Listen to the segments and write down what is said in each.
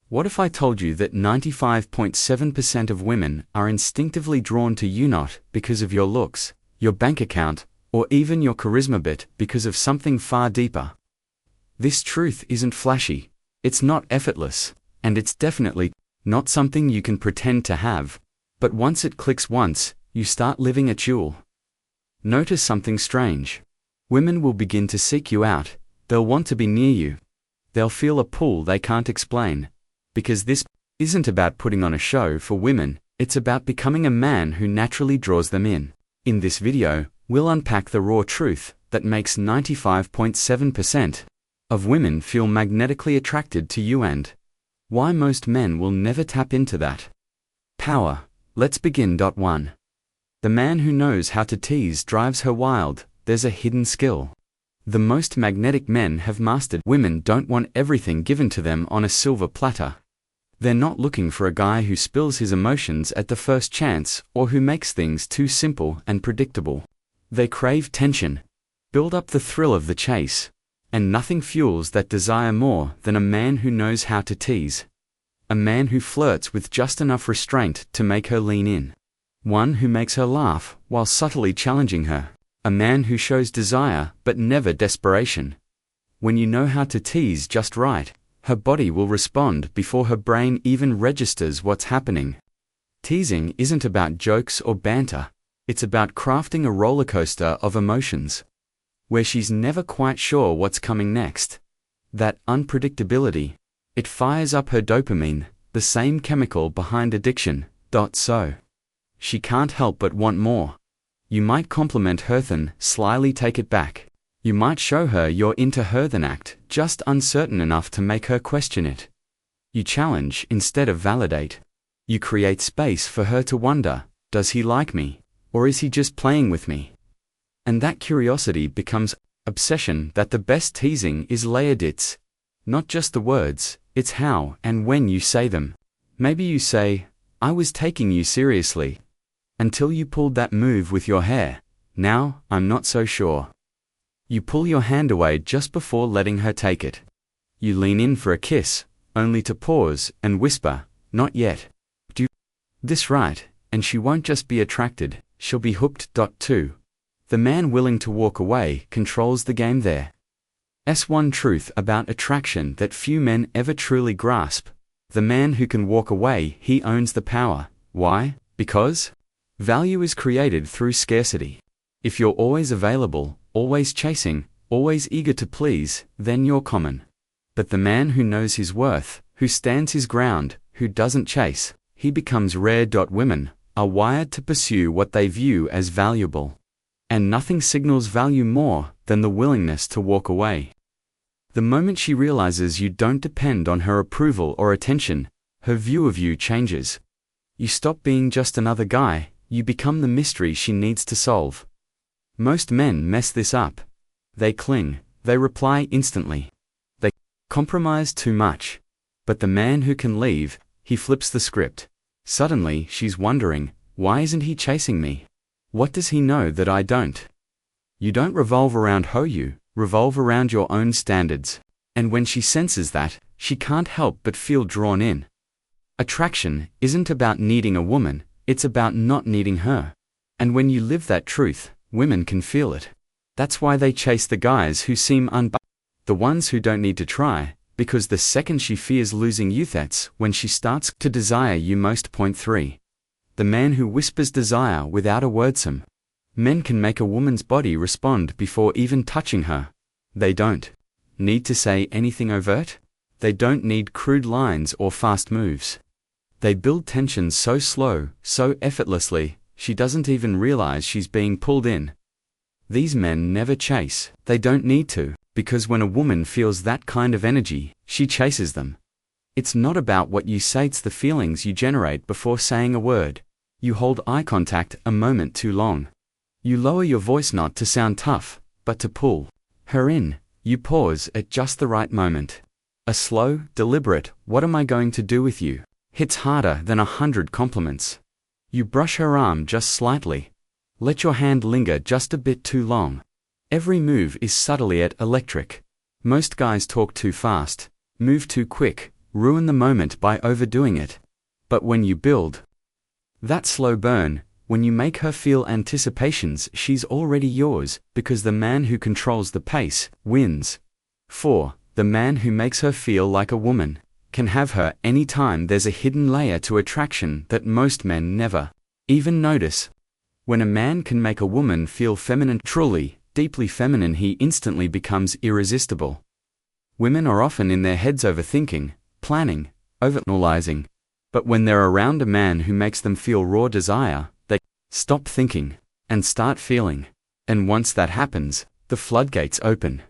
What if I told you that 95.7% of women are instinctively drawn to you not because of your looks, your bank account, or even your charisma but because of something far deeper? This truth isn't flashy, it's not effortless, and it's definitely not something you can pretend to have. But once it clicks once, you start living it you'll notice something strange. Women will begin to seek you out, they'll want to be near you. They'll feel a pull they can't explain. Because this isn't about putting on a show for women, it's about becoming a man who naturally draws them in. In this video, we'll unpack the raw truth that makes 95.7% of women feel magnetically attracted to you and why most men will never tap into that power. Let's begin. 1. The man who knows how to tease drives her wild. There's a hidden skill the most magnetic men have mastered. Women don't want everything given to them on a silver platter. They're not looking for a guy who spills his emotions at the first chance or who makes things too simple and predictable. They crave tension. Build up the thrill of the chase. And nothing fuels that desire more than a man who knows how to tease. A man who flirts with just enough restraint to make her lean in. One who makes her laugh while subtly challenging her. A man who shows desire but never desperation. When you know how to tease just right, her body will respond before her brain even registers what's happening. Teasing isn't about jokes or banter. It's about crafting a roller coaster of emotions, where she's never quite sure what's coming next. That unpredictability, it fires up her dopamine, the same chemical behind addiction. So she can't help but want more. You might compliment her then slyly take it back. You might show her you're into her then act just uncertain enough to make her question it. You challenge instead of validate. You create space for her to wonder, does he like me, or is he just playing with me? And that curiosity becomes obsession. That the best teasing is layered. It's not just the words, it's how and when you say them. Maybe you say, I was taking you seriously, until you pulled that move with your hair. Now, I'm not so sure. You pull your hand away just before letting her take it. You lean in for a kiss, only to pause and whisper, not yet. Do this right, and she won't just be attracted, she'll be hooked. 2. The man willing to walk away controls the game there. One truth about attraction that few men ever truly grasp. The man who can walk away, he owns the power. Why? Because value is created through scarcity. If you're always available, always chasing, always eager to please, then you're common. But the man who knows his worth, who stands his ground, who doesn't chase, he becomes rare. Women are wired to pursue what they view as valuable. And nothing signals value more than the willingness to walk away. The moment she realizes you don't depend on her approval or attention, her view of you changes. You stop being just another guy, you become the mystery she needs to solve. Most men mess this up. They cling, they reply instantly. They compromise too much. But the man who can leave, he flips the script. Suddenly she's wondering, why isn't he chasing me? What does he know that I don't? You don't revolve around who you revolve around your own standards. And when she senses that, she can't help but feel drawn in. Attraction isn't about needing a woman, it's about not needing her. And when you live that truth, women can feel it. That's why they chase the guys who seem the ones who don't need to try, because the second she fears losing you, that's when she starts to desire you most. 3. The man who whispers desire without a wordsome. Men can make a woman's body respond before even touching her. They don't need to say anything overt. They don't need crude lines or fast moves. They build tension so slow, so effortlessly, she doesn't even realize she's being pulled in. These men never chase. They don't need to, because when a woman feels that kind of energy, she chases them. It's not about what you say, it's the feelings you generate before saying a word. You hold eye contact a moment too long. You lower your voice not to sound tough, but to pull her in. You pause at just the right moment. A slow, deliberate, what am I going to do with you, hits harder than 100 compliments. You brush her arm just slightly. Let your hand linger just a bit too long. Every move is subtly yet electric. Most guys talk too fast, move too quick, ruin the moment by overdoing it. But when you build that slow burn, when you make her feel anticipations, she's already yours, because the man who controls the pace wins. 4. The man who makes her feel like a woman can have her any time. There's a hidden layer to attraction that most men never even notice. When a man can make a woman feel feminine, truly, deeply feminine, he instantly becomes irresistible. Women are often in their heads overthinking, planning, overanalyzing. But when they're around a man who makes them feel raw desire, they stop thinking and start feeling. And once that happens, the floodgates open.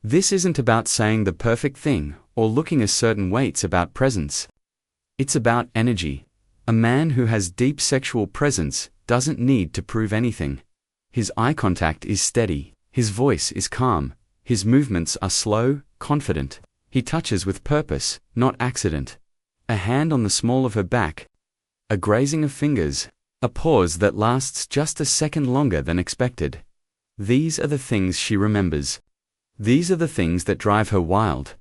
This isn't about saying the perfect thing or looking a certain way, it's about presence. It's about energy. A man who has deep sexual presence doesn't need to prove anything. His eye contact is steady, his voice is calm, his movements are slow, confident. He touches with purpose, not accident. A hand on the small of her back, a grazing of fingers, a pause that lasts just a second longer than expected. These are the things she remembers. These are the things that drive her wild.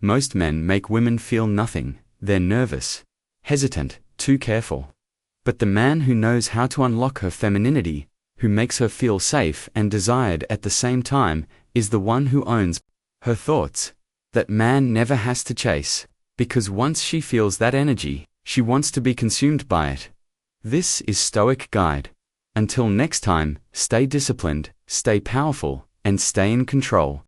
Most men make women feel nothing. They're nervous, hesitant, too careful. But the man who knows how to unlock her femininity, who makes her feel safe and desired at the same time, is the one who owns her thoughts. That man never has to chase, because once she feels that energy, she wants to be consumed by it. This is Stoic Guide. Until next time, stay disciplined, stay powerful, and stay in control.